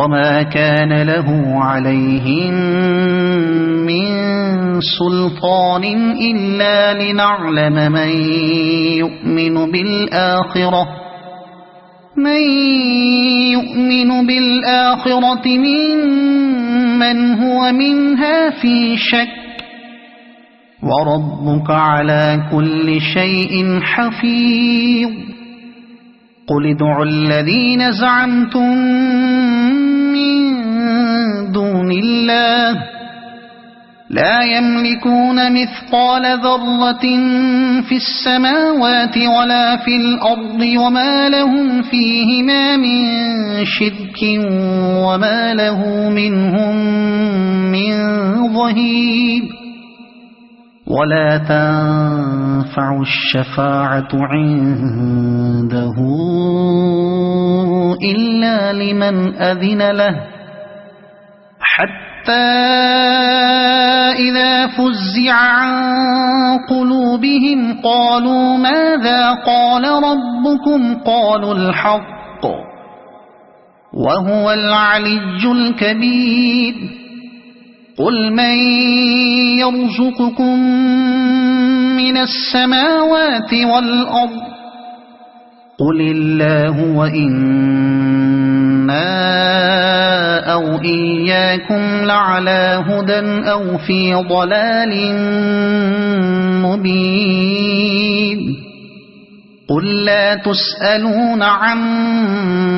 وما كان له عليهم من سلطان إلا لنعلم من يؤمن بالآخرة ممن هو منها في شك وربك على كل شيء حفيظ قل ادعوا الذين زعمتم من دون الله لا يملكون مثقال ذرة في السماوات ولا في الأرض وما لهم فيهما من شرك وما له منهم من ظهير ولا تنفع الشفاعة عنده إلا لمن أذن له حتى إذا فزع عن قلوبهم قالوا ماذا قال ربكم قالوا الحق وهو العلي الكبير قل من يرزقكم من السماوات والأرض قل الله وإنا أو إياكم لعلى هدى أو في ضلال مبين قل لا تسألون عما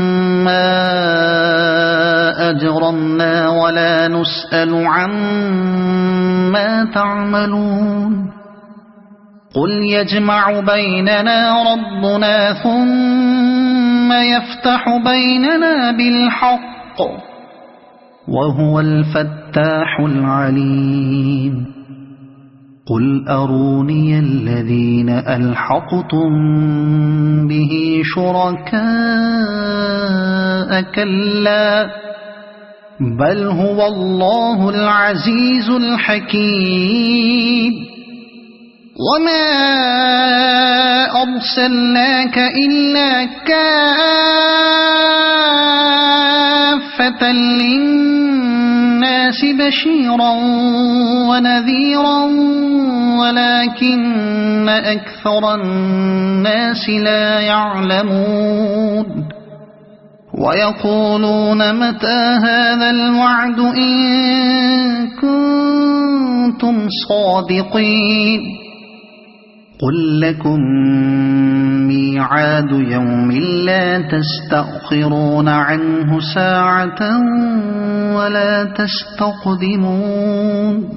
أجرمنا ولا نسأل عما تعملون قل يجمع بيننا ربنا ثم يفتح بيننا بالحق وهو الفتاح العليم قل أروني الذين ألحقتم به شركاء كلا بل هو الله العزيز الحكيم وما أرسلناك إلا كافة للناس بشيرا ونذيرا ولكن أكثر الناس لا يعلمون ويقولون متى هذا الوعد إن كنتم صادقين قل لكم ميعاد يوم لا تستأخرون عنه ساعة ولا تستقدمون